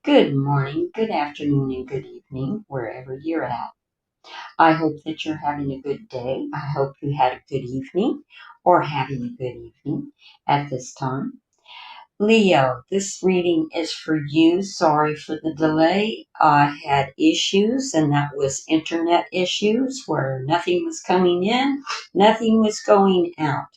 Good morning, good afternoon, and good evening, wherever you're at. I hope that you're having a good day. I hope you had a good evening or having a good evening at this time. Leo, this reading is for you. Sorry for the delay. I had issues, and that was internet issues where nothing was coming in, nothing was going out.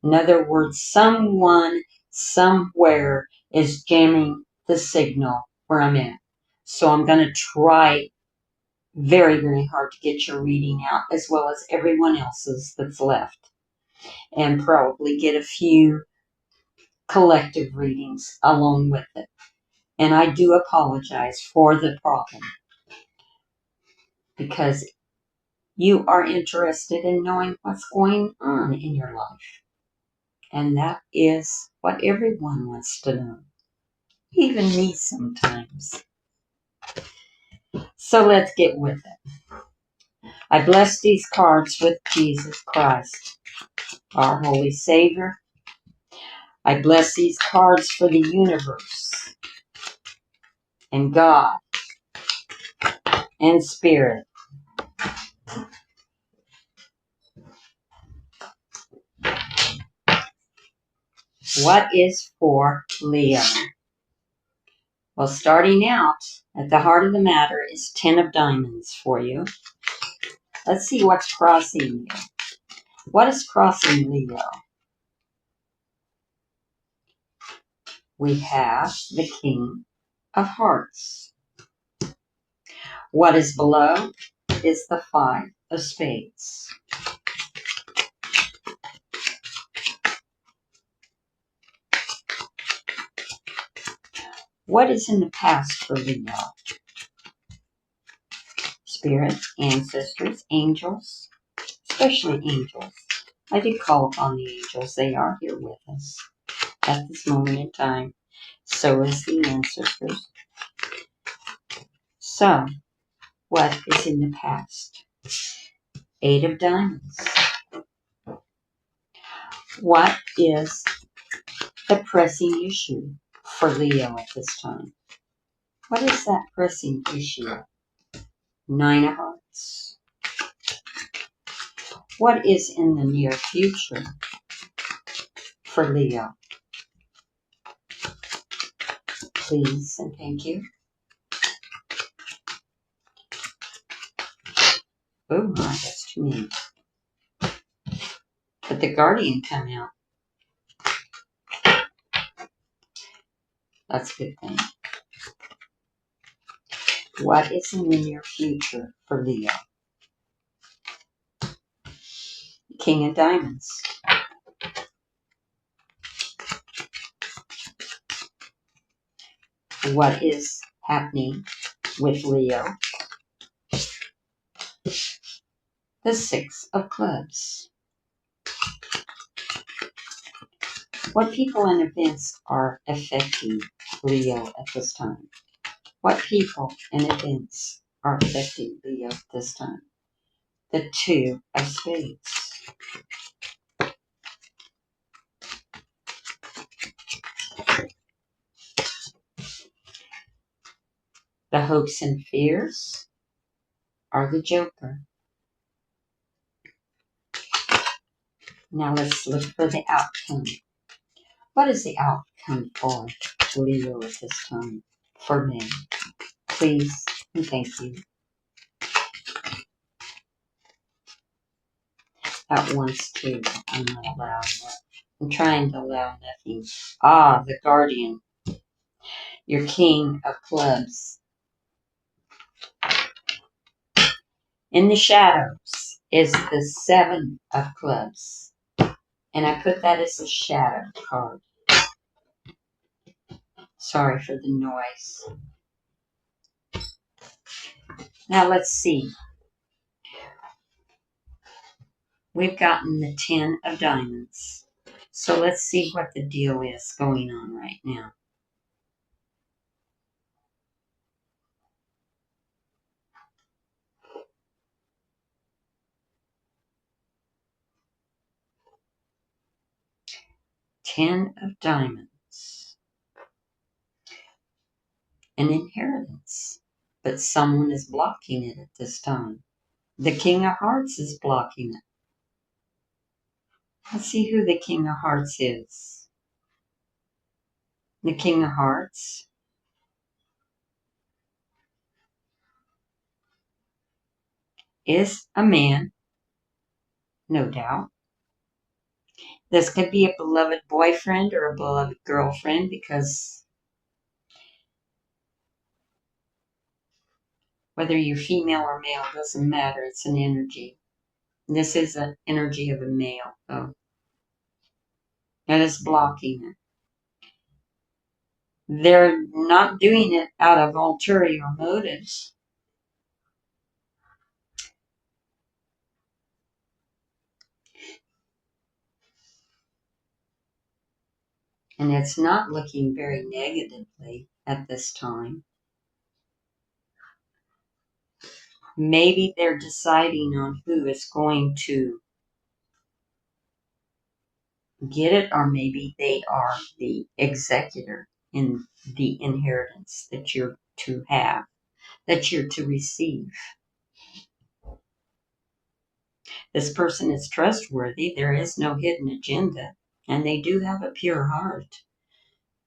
In other words, someone somewhere is jamming the signal where I'm at. So I'm going to try very, very hard to get your reading out as well as everyone else's that's left and probably get a few collective readings along with it. And I do apologize for the problem because you are interested in knowing what's going on in your life. And that is what everyone wants to know, even me sometimes. So let's get with it. I bless these cards with Jesus Christ, our Holy Savior. I bless these cards for the universe and God and Spirit. What is for Leo? Well, starting out at the heart of the matter is 10 of diamonds for you. Let's see what's crossing you. What is crossing Leo? We have the King of Hearts. What is below is the 5 of Spades. What is in the past for Leo? Spirit, ancestors, angels, especially angels. I did call upon the angels. They are here with us at this moment in time. So is the ancestors. So, what is in the past? 8 of diamonds. What is the pressing issue for Leo at this time? What is that pressing issue? 9 of hearts. What is in the near future for Leo? Please and thank you. Oh my, that's too many. But the Guardian come out. That's a good thing. What is in the near future for Leo? King of Diamonds. What is happening with Leo? The 6 of Clubs. What people and events are affecting Leo at this time? What people and events are affecting Leo at this time? The 2 of Spades. The hopes and fears are the Joker. Now let's look for the outcome. What is the outcome for Leo at this time? For me, please and thank you. At once too, I'm not allowing that. I'm trying to allow nothing. Ah, the Guardian, your King of Clubs. In the shadows is the 7 of Clubs. And I put that as a shadow card. Sorry for the noise. Now let's see. We've gotten the 10 of Diamonds. So let's see what the deal is going on right now. Ten of Diamonds. an inheritance, but someone is blocking it at this time. The King of Hearts is blocking it. Let's see who the King of Hearts is. The King of Hearts is a man, no doubt. This could be a beloved boyfriend or a beloved girlfriend, because whether you're female or male doesn't matter. It's an energy. This is an energy of a male, though. That is blocking it. They're not doing it out of ulterior motives. And it's not looking very negatively at this time. Maybe they're deciding on who is going to get it, or maybe they are the executor in the inheritance that you're to have, that you're to receive. This person is trustworthy. There is no hidden agenda, and they do have a pure heart.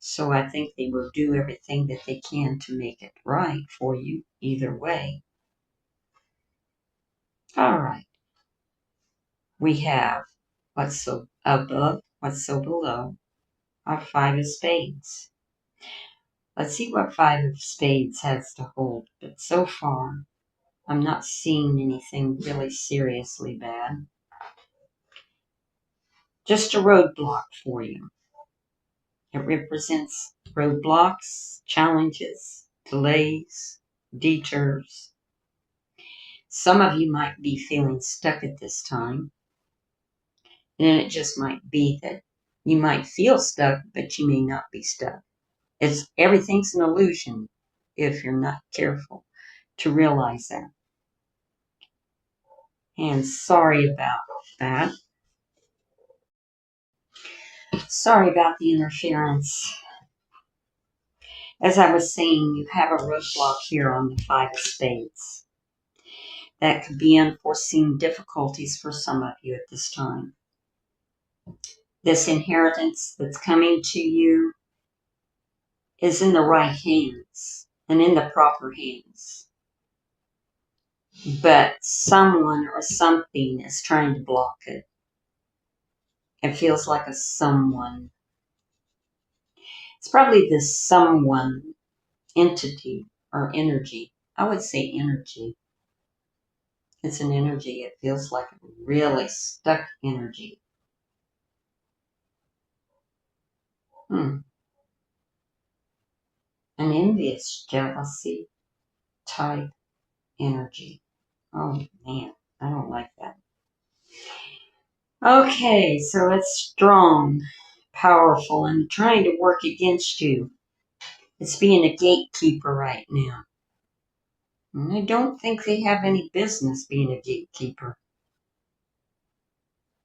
So I think they will do everything that they can to make it right for you either way. All right. We have what's so above, what's so below, our Five of Spades. Let's see what Five of Spades has to hold. But so far, I'm not seeing anything really seriously bad. Just a roadblock for you. It represents roadblocks, challenges, delays, detours. Some of you might be feeling stuck at this time. And it just might be that you might feel stuck, but you may not be stuck. Everything's an illusion if you're not careful to realize that. And sorry about that. Sorry about the interference. As I was saying, you have a roadblock here on the Five of Spades. That could be unforeseen difficulties for some of you at this time. This inheritance that's coming to you is in the right hands and in the proper hands. But someone or something is trying to block it. It feels like a someone. It's probably this someone entity or energy. I would say energy. It's an energy. It feels like a really stuck energy. An envious jealousy type energy. Oh man, I don't like that. Okay, so it's strong, powerful, and trying to work against you. It's being a gatekeeper right now. And I don't think they have any business being a gatekeeper.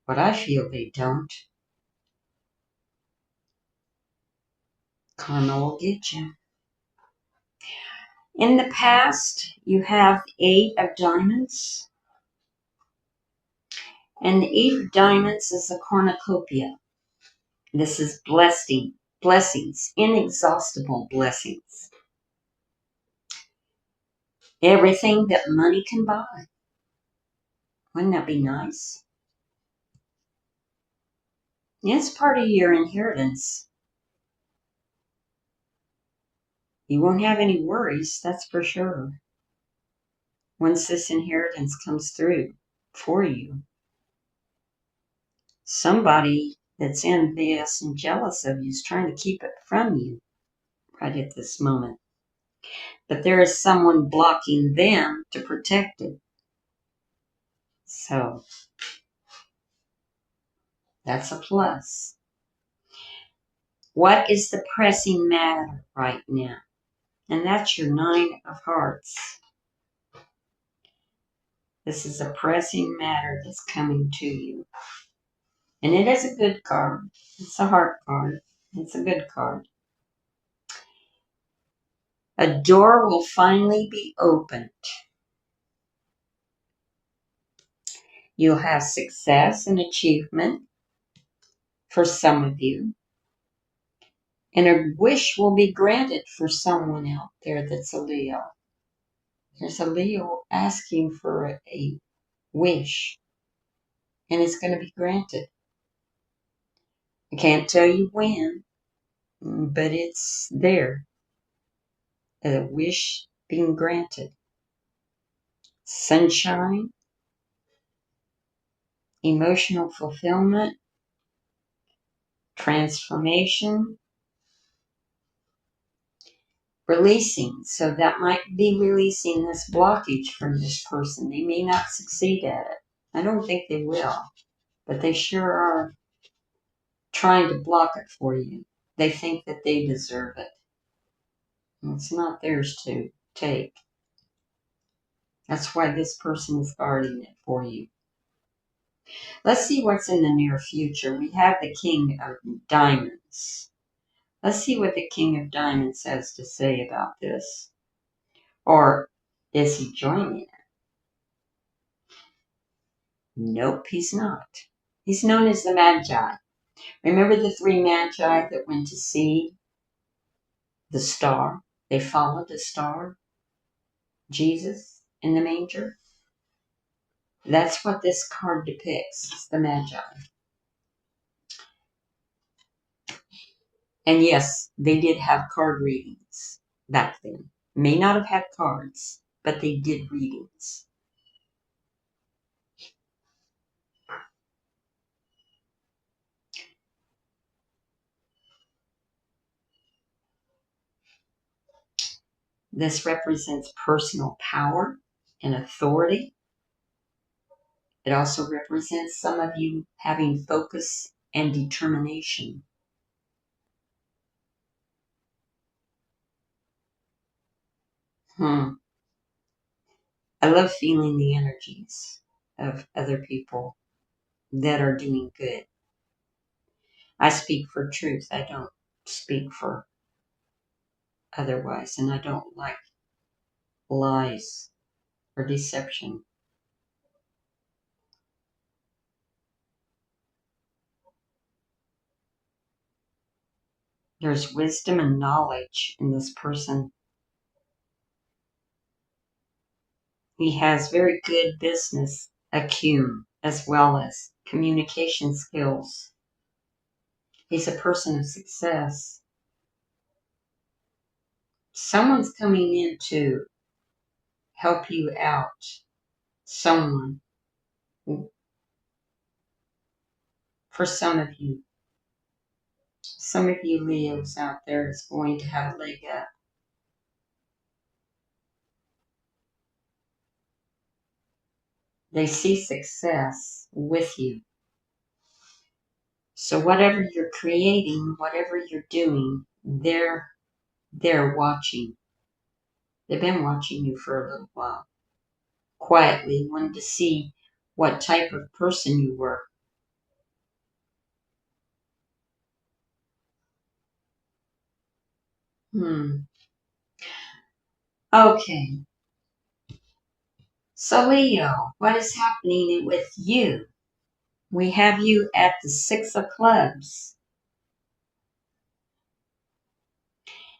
But I feel they don't. Karma will get you. In the past, you have Eight of Diamonds. And the Eight of Diamonds is a cornucopia. This is blessings, inexhaustible blessings. Everything that money can buy. Wouldn't that be nice? It's part of your inheritance. You won't have any worries, that's for sure. Once this inheritance comes through for you. Somebody that's envious and jealous of you is trying to keep it from you right at this moment. But there is someone blocking them to protect it. So that's a plus. What is the pressing matter right now? And that's your Nine of Hearts. This is a pressing matter that's coming to you. And it is a good card. It's a heart card. It's a good card. A door will finally be opened. You'll have success and achievement for some of you. And a wish will be granted for someone out there that's a Leo. There's a Leo asking for a wish, and it's going to be granted. I can't tell you when, but it's there. A wish being granted. Sunshine, emotional fulfillment, transformation, releasing. So that might be releasing this blockage from this person. They may not succeed at it. I don't think they will, but they sure are trying to block it for you. They think that they deserve it. And it's not theirs to take. That's why this person is guarding it for you. Let's see what's in the near future. We have the King of Diamonds. Let's see what the King of Diamonds has to say about this. Or is he joining it? Nope, he's not. He's known as the Magi. Remember the three Magi that went to see the star? They followed the star, Jesus in the manger. That's what this card depicts. It's the Magi. And yes, they did have card readings back then. May not have had cards, but they did readings. This represents personal power and authority. It also represents some of you having focus and determination. I love feeling the energies of other people that are doing good. I speak for truth. I don't speak for otherwise, and I don't like lies or deception. There's wisdom and knowledge in this person. He has very good business acumen as well as communication skills. He's a person of success. Someone's coming in to help you out. Someone. For some of you Leos out there is going to have a leg up. They see success with you. So whatever you're creating, whatever you're doing, they're watching. They've been watching you for a little while. Quietly, wanted to see what type of person you were. Okay. So Leo, what is happening with you? We have you at the Six of Clubs.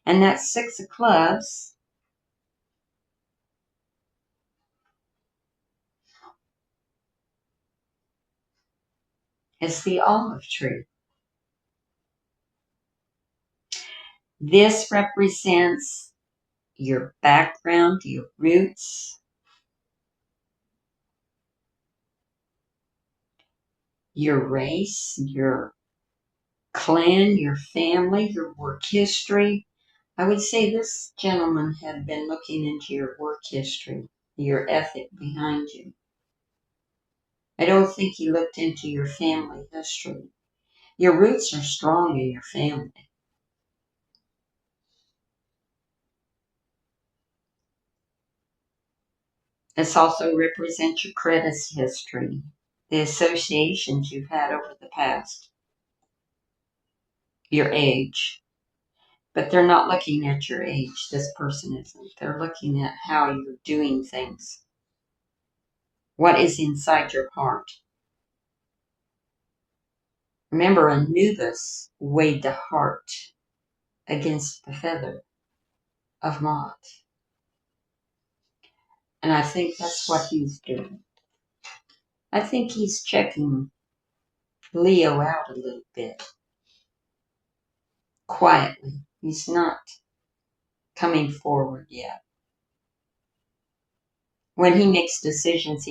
And that Six of Clubs is the olive tree. This represents your background, your roots, your race, your clan, your family, your work history. I would say this gentleman had been looking into your work history, your ethic behind you. I don't think he looked into your family history. Your roots are strong in your family. This also represents your credit history, the associations you've had over the past, your age. But they're not looking at your age. This person isn't. They're looking at how you're doing things. What is inside your heart? Remember, Anubis weighed the heart against the feather of Ma'at. And I think that's what he's doing. I think he's checking Leo out a little bit. Quietly. He's not coming forward yet. When he makes decisions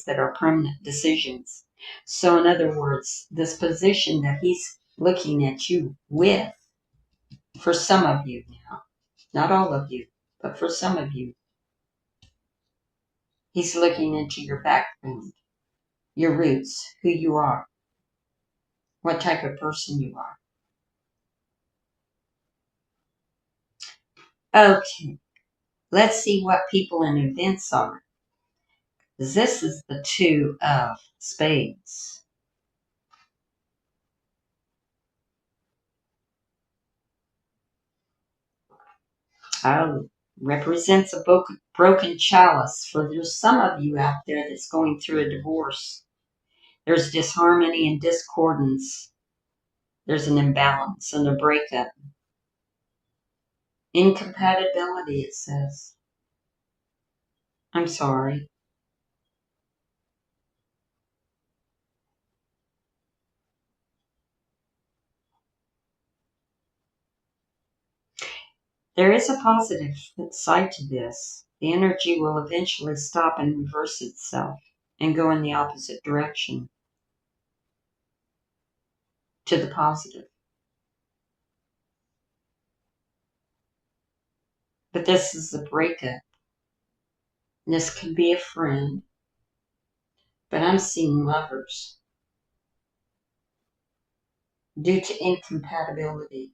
that are permanent decisions. So in other words, this position that he's looking at you with, for some of you now, not all of you, but for some of you, he's looking into your background, your roots, who you are, what type of person you are. Okay, let's see what people and events are. This is the Two of Spades. Represents a broken chalice. For there's some of you out there that's going through a divorce. There's disharmony and discordance. There's an imbalance and a breakup. Incompatibility, it says. I'm sorry. There is a positive side to this. The energy will eventually stop and reverse itself and go in the opposite direction to the positive. But this is a breakup. This could be a friend, but I'm seeing lovers due to incompatibility.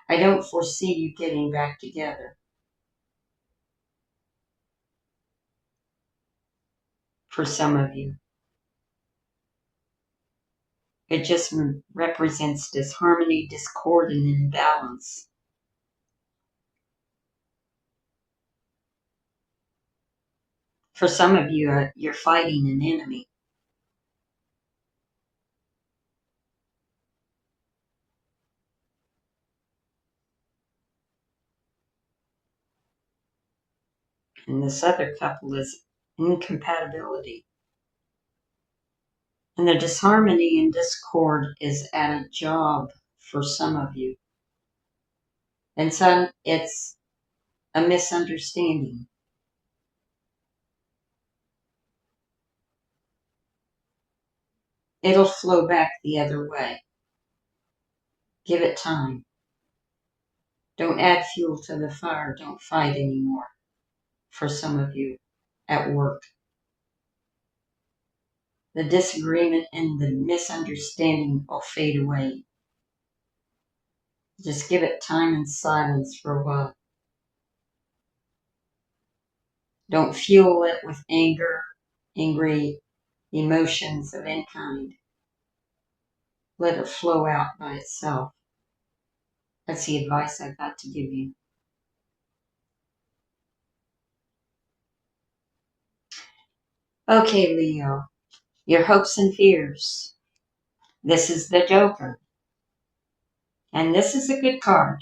I don't foresee you getting back together. For some of you, it just represents disharmony, discord, and imbalance. For some of you, you're fighting an enemy. And this other couple is incompatibility. And the disharmony and discord is at a job for some of you. And some, it's a misunderstanding. It'll flow back the other way. Give it time. Don't add fuel to the fire. Don't fight anymore. For some of you at work, the disagreement and the misunderstanding will fade away. Just give it time and silence for a while. Don't fuel it with angry emotions of any kind. Let it flow out by itself. That's the advice I've got to give you. Okay, Leo, your hopes and fears. This is the Joker. And this is a good card.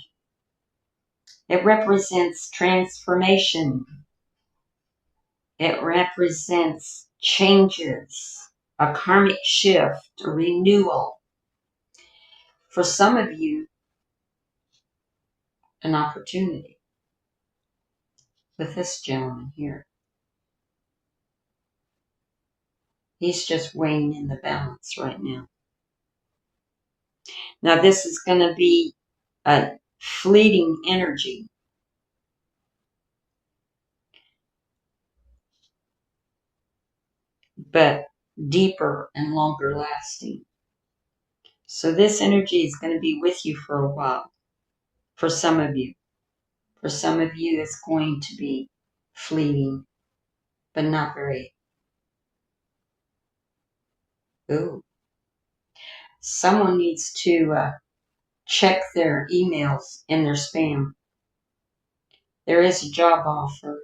It represents transformation. It represents changes, a karmic shift, a renewal. For some of you, an opportunity with this gentleman here. He's just weighing in the balance right now. Now, this is going to be a fleeting energy. But deeper and longer lasting. So this energy is going to be with you for a while. For some of you. For some of you, it's going to be fleeting, but not very. Ooh. Someone needs to check their emails in their spam. There is a job offer.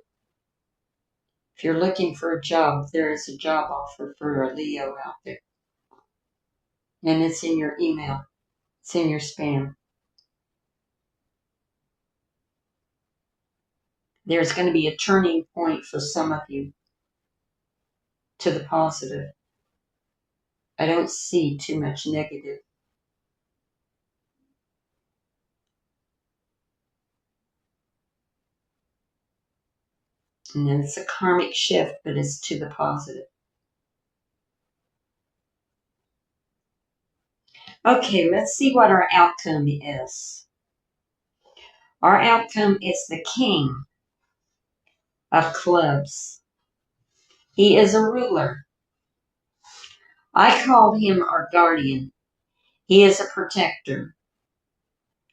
If you're looking for a job, there is a job offer for a Leo out there. And it's in your email. It's in your spam. There's going to be a turning point for some of you to the positive. I don't see too much negative. And then it's a karmic shift, but it's to the positive. Okay, let's see what our outcome is. Our outcome is the King of Clubs. He is a ruler. I called him our guardian. He is a protector.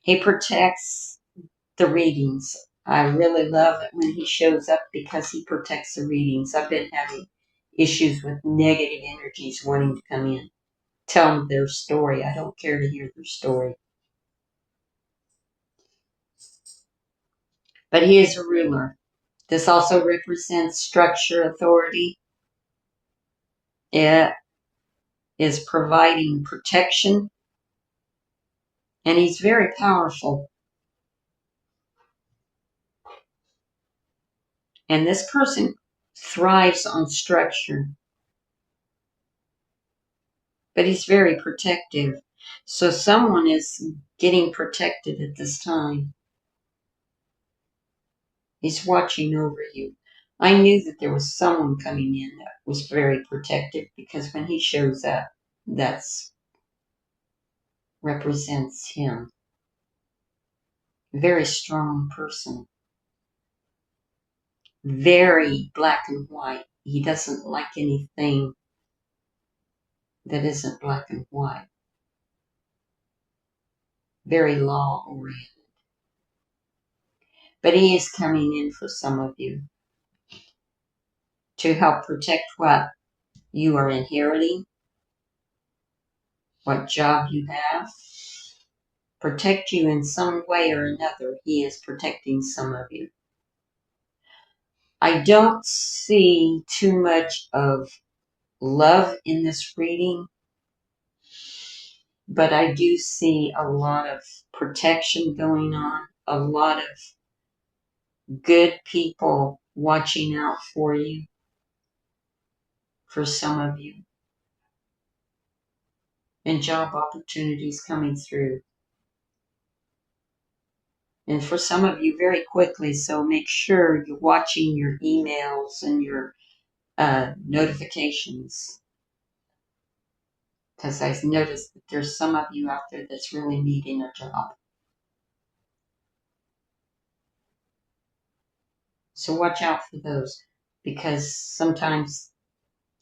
He protects the readings. I really love it when he shows up because he protects the readings. I've been having issues with negative energies wanting to come in. Tell them their story. I don't care to hear their story. But he is a ruler. This also represents structure, authority. It is providing protection. And he's very powerful. And this person thrives on structure. But he's very protective. So someone is getting protected at this time. He's watching over you. I knew that there was someone coming in that was very protective because when he shows up, that's represents him. Very strong person. Very black and white. He doesn't like anything that isn't black and white. Very law-oriented. But he is coming in for some of you to help protect what you are inheriting, what job you have. Protect you in some way or another. He is protecting some of you. I don't see too much of love in this reading, but I do see a lot of protection going on, a lot of good people watching out for you, for some of you, and job opportunities coming through. And for some of you, very quickly, so make sure you're watching your emails and your notifications. Because I've noticed that there's some of you out there that's really needing a job. So watch out for those, because sometimes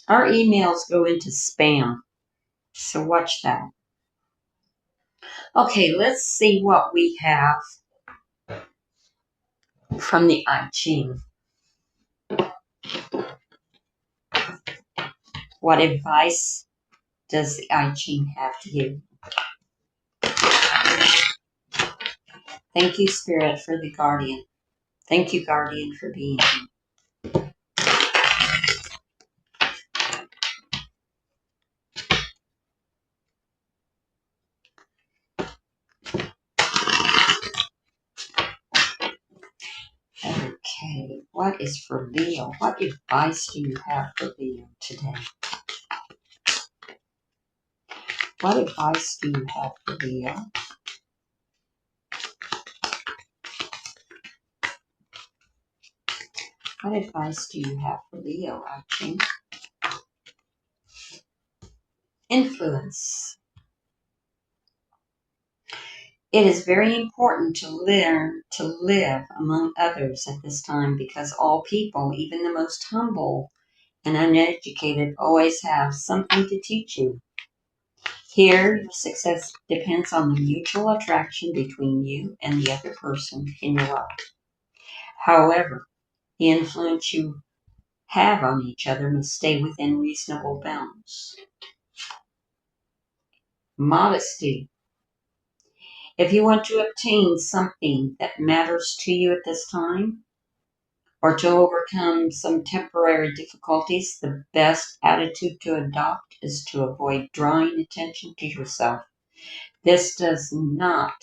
our emails go into spam. So watch that. Okay, let's see what we have from the I Ching. What advice does the I Ching have to give? Thank you, Spirit, for the Guardian. Thank you, Guardian, for being here. Okay, what is for Leo? What advice do you have for Leo today? What advice do you have for Leo? What advice do you have for Leo, I Ching? Influence. It is very important to learn to live among others at this time because all people, even the most humble and uneducated, always have something to teach you. Here, your success depends on the mutual attraction between you and the other person in your life. However, the influence you have on each other must stay within reasonable bounds. Modesty. If you want to obtain something that matters to you at this time, or to overcome some temporary difficulties, the best attitude to adopt is to avoid drawing attention to yourself. This does not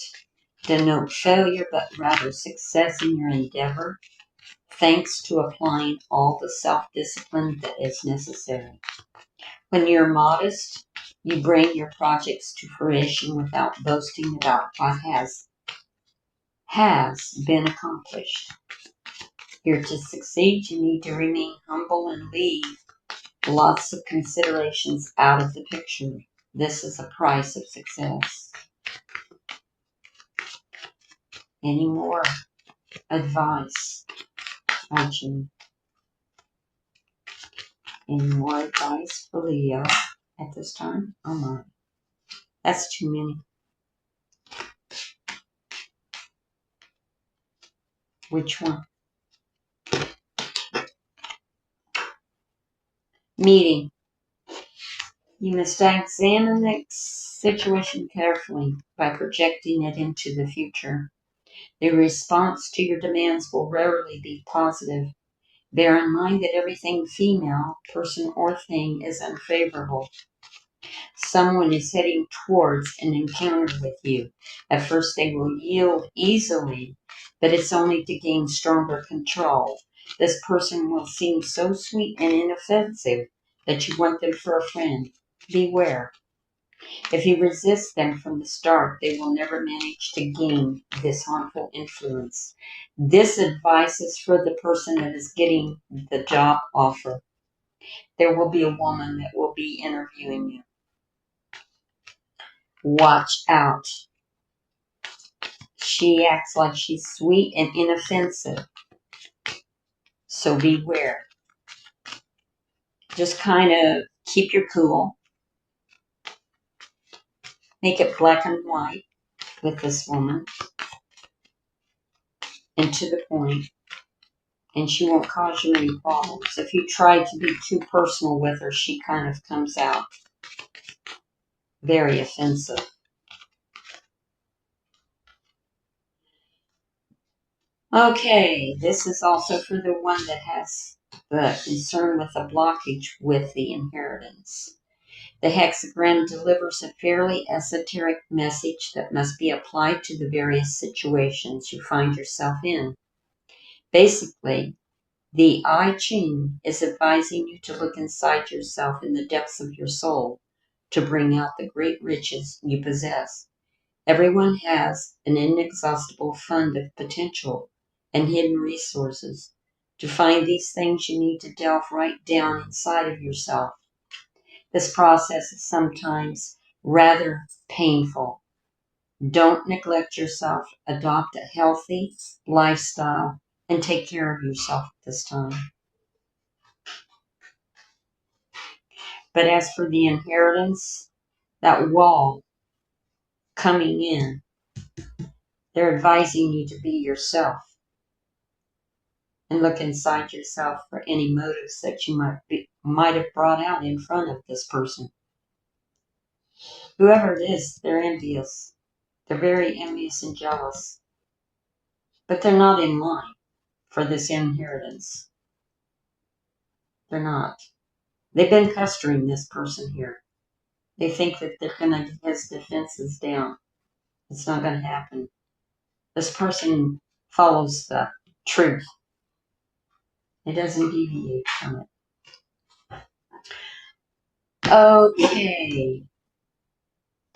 denote failure, but rather success in your endeavor, thanks to applying all the self-discipline that is necessary. When you're modest, you bring your projects to fruition without boasting about what has been accomplished. Here to succeed, you need to remain humble and leave lots of considerations out of the picture. This is the price of success. Any more advice, Archie? Any more advice for Leo at this time? Oh my, that's too many. Which one? Meeting. You must examine the situation carefully by projecting it into the future. The response to your demands will rarely be positive. Bear in mind that everything female, person or thing, is unfavorable. Someone is heading towards an encounter with you. At first they will yield easily, but it's only to gain stronger control. This person will seem so sweet and inoffensive that you want them for a friend. Beware. If you resist them from the start, they will never manage to gain this harmful influence. This advice is for the person that is getting the job offer. There will be a woman that will be interviewing you. Watch out. She acts like she's sweet and inoffensive. So beware. Just kind of keep your cool. Make it black and white with this woman. And to the point. And she won't cause you any problems. If you try to be too personal with her, she kind of comes out very offensive. Okay, this is also for the one that has the concern with a blockage with the inheritance. The hexagram delivers a fairly esoteric message that must be applied to the various situations you find yourself in. Basically, the I Ching is advising you to look inside yourself in the depths of your soul to bring out the great riches you possess. Everyone has an inexhaustible fund of potential and hidden resources. To find these things, you need to delve right down inside of yourself. This process is sometimes rather painful. Don't neglect yourself. Adopt a healthy lifestyle and take care of yourself at this time. But as for the inheritance, that wall coming in, they're advising you to be yourself and look inside yourself for any motives that you might have brought out in front of this person. Whoever it is, they're envious. They're very envious and jealous. But they're not in line for this inheritance. They're not. They've been pestering this person here. They think that they're going to get his defenses down. It's not going to happen. This person follows the truth. It doesn't deviate from it. Okay.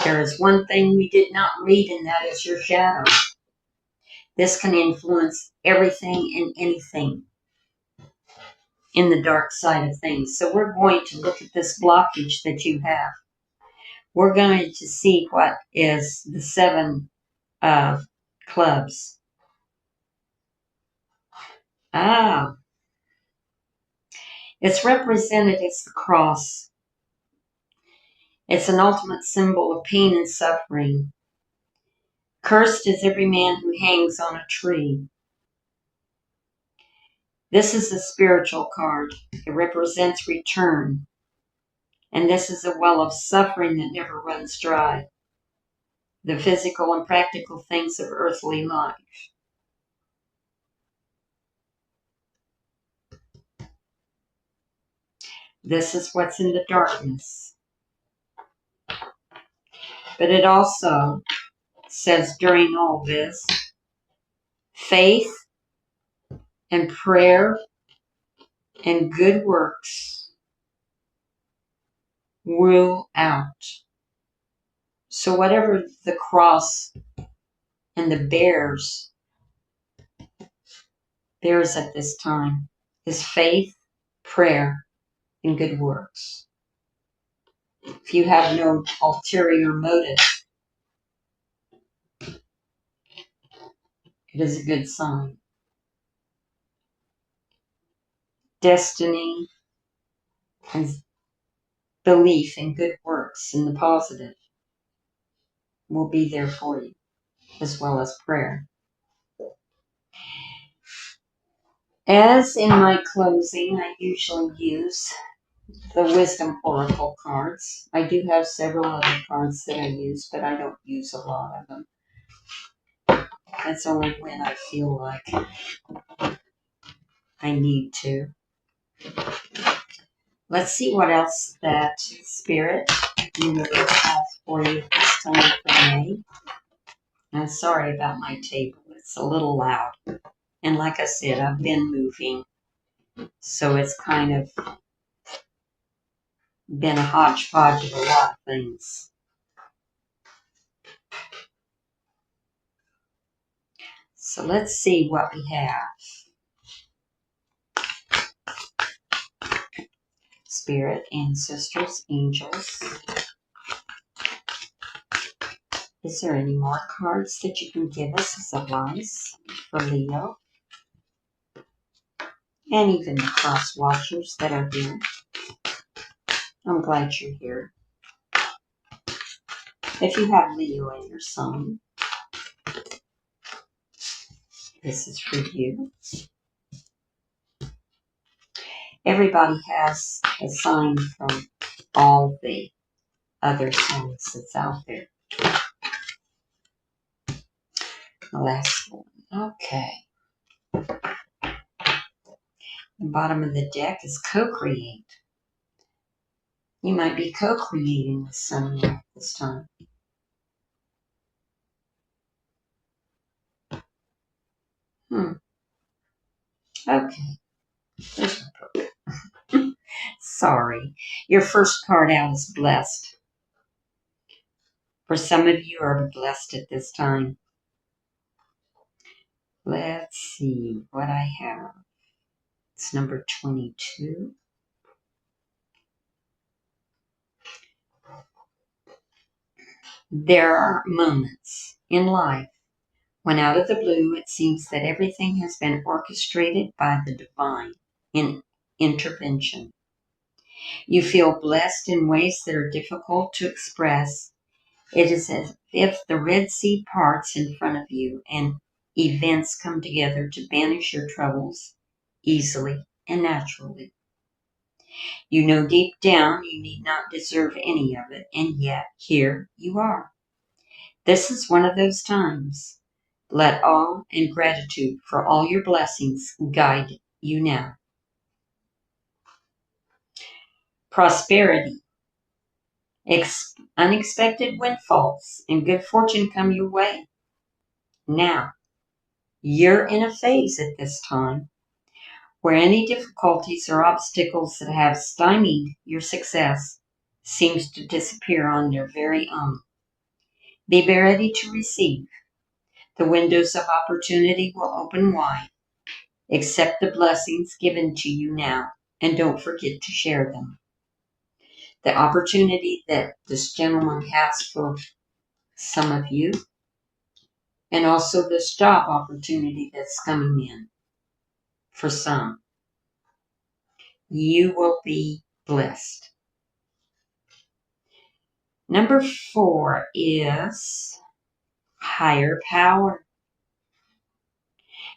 There is one thing we did not read, and that is your shadow. This can influence everything and anything in the dark side of things. So we're going to look at this blockage that you have. We're going to see what is the 7 of clubs. It's represented as the cross. It's an ultimate symbol of pain and suffering. Cursed is every man who hangs on a tree. This is a spiritual card. It represents return. And this is a well of suffering that never runs dry. The physical and practical things of earthly life. This is what's in the darkness. But it also says during all this, faith and prayer and good works rule out. So whatever the cross and the bears at this time is faith, prayer, and good works. If you have no ulterior motive, it is a good sign. Destiny and belief in good works in the positive will be there for you, as well as prayer. As in my closing, I usually use the Wisdom Oracle cards. I do have several other cards that I use, but I don't use a lot of them. That's only when I feel like I need to. Let's see what else that Spirit Universe has for you this time for May. I'm sorry about my table. It's a little loud. And like I said, I've been moving. So it's kind of been a hodgepodge of a lot of things. So let's see what we have. Spirit, ancestors, angels. Is there any more cards that you can give us as advice for Leo? And even the cross watchers that are here. I'm glad you're here. If you have Leo in your sign, this is for you. Everybody has a sign from all the other signs that's out there. The last one. Okay. The bottom of the deck is co-create. You might be co-creating with someone this time. Okay. There's my book. Sorry. Your first card out is blessed. For some of you are blessed at this time. Let's see what I have. It's number 22. There are moments in life when out of the blue it seems that everything has been orchestrated by the divine in intervention. You feel blessed in ways that are difficult to express. It is as if the Red Sea parts in front of you and events come together to banish your troubles easily and naturally. You know deep down you need not deserve any of it, and yet here you are. This is one of those times. Let awe and gratitude for all your blessings guide you now. Prosperity. Unexpected windfalls and good fortune come your way. Now, you're in a phase at this time where any difficulties or obstacles that have stymied your success seems to disappear on their very own. Be ready to receive. The windows of opportunity will open wide. Accept the blessings given to you now, and don't forget to share them. The opportunity that this gentleman has for some of you, and also this job opportunity that's coming in for some. You will be blessed. Number 4 is higher power.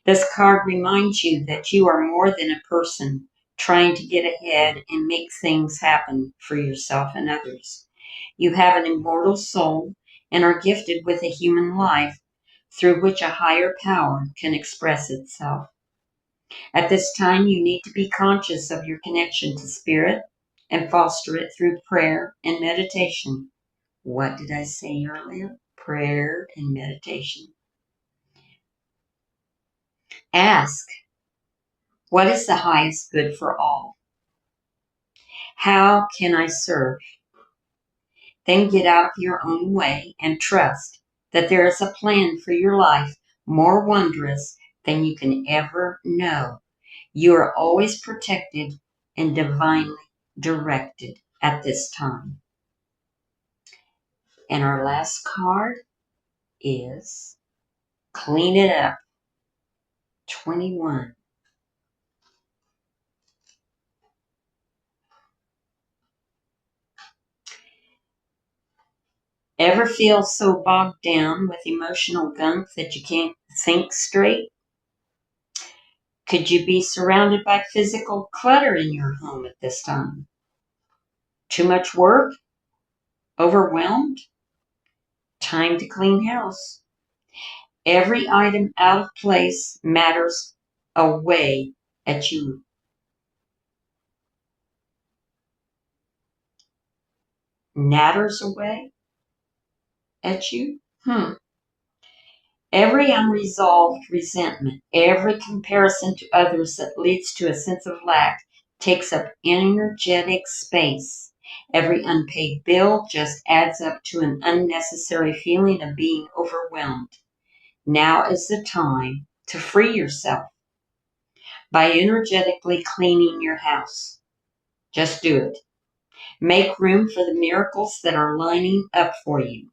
This card reminds you that you are more than a person trying to get ahead and make things happen for yourself and others. You have an immortal soul and are gifted with a human life through which a higher power can express itself. At this time, you need to be conscious of your connection to spirit and foster it through prayer and meditation. What did I say earlier? Prayer and meditation. Ask, what is the highest good for all? How can I serve? Then get out of your own way and trust that there is a plan for your life more wondrous than you can ever know. You are always protected and divinely directed at this time. And our last card is Clean It Up 21. Ever feel so bogged down with emotional gunk that you can't think straight? Could you be surrounded by physical clutter in your home at this time? Too much work? Overwhelmed? Time to clean house. Every item out of place matters away at you. Natters away at you? Every unresolved resentment, every comparison to others that leads to a sense of lack takes up energetic space. Every unpaid bill just adds up to an unnecessary feeling of being overwhelmed. Now is the time to free yourself by energetically cleaning your house. Just do it. Make room for the miracles that are lining up for you.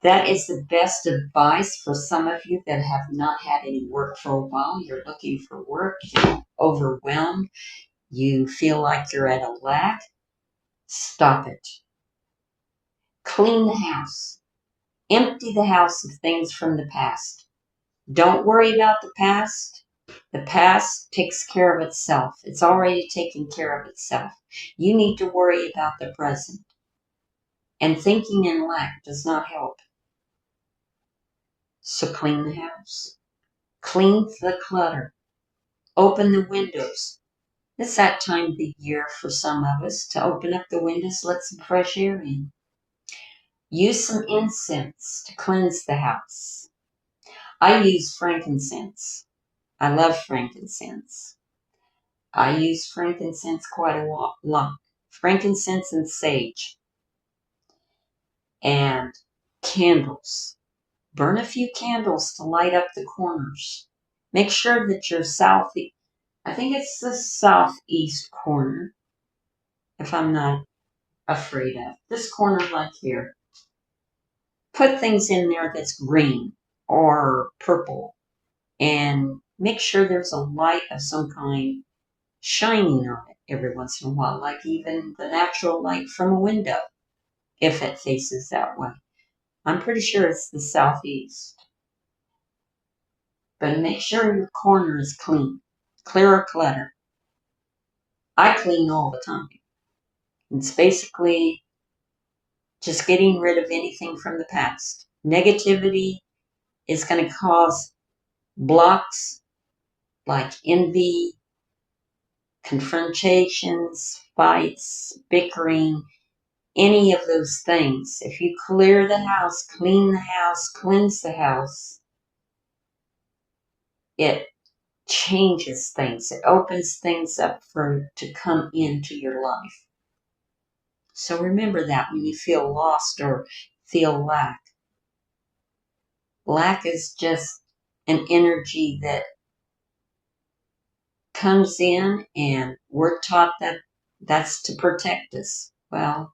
That is the best advice for some of you that have not had any work for a while. You're looking for work, you're overwhelmed, you feel like you're at a lack. Stop it. Clean the house. Empty the house of things from the past. Don't worry about the past. The past takes care of itself. It's already taken care of itself. You need to worry about the present. And thinking in lack does not help. So clean the house. Clean the clutter. Open the windows. It's that time of the year for some of us to open up the windows, let some fresh air in. Use some incense to cleanse the house. I use frankincense. I love frankincense. I use frankincense quite a lot. Frankincense and sage. And candles. Burn a few candles to light up the corners. Make sure that your I think it's the southeast corner, if I'm not afraid of. This corner like here. Put things in there that's green or purple and make sure there's a light of some kind shining on it every once in a while, like even the natural light from a window, if it faces that way. I'm pretty sure it's the southeast. But make sure your corner is clean, clear of clutter. I clean all the time. It's basically just getting rid of anything from the past. Negativity is going to cause blocks like envy, confrontations, fights, bickering, any of those things. If you clear the house, clean the house, cleanse the house, it changes things. It opens things up to come into your life. So remember that when you feel lost or feel lack. Lack is just an energy that comes in, and we're taught that that's to protect us. Well,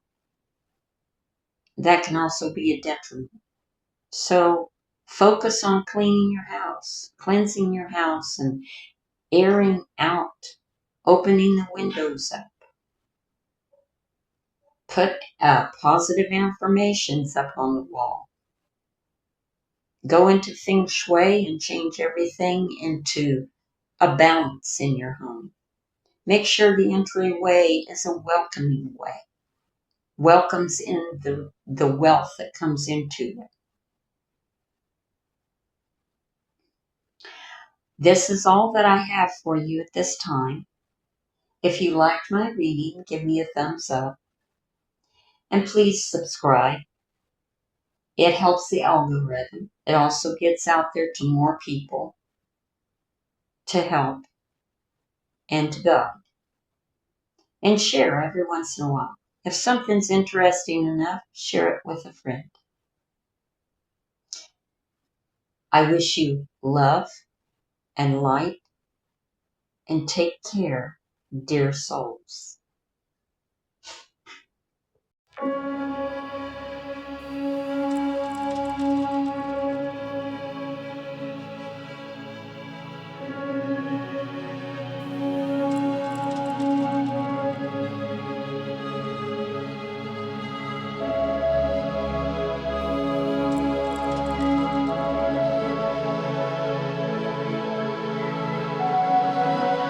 that can also be a detriment. So focus on cleaning your house, cleansing your house, and airing out, opening the windows up. Put positive affirmations up on the wall. Go into feng shui and change everything into a balance in your home. Make sure the entryway is a welcoming way. Welcomes in the wealth that comes into it. This is all that I have for you at this time. If you liked my reading, give me a thumbs up. And please subscribe. It helps the algorithm. It also gets out there to more people to help and to guide. And share every once in a while. If something's interesting enough, share it with a friend. I wish you love and light, and take care, dear souls.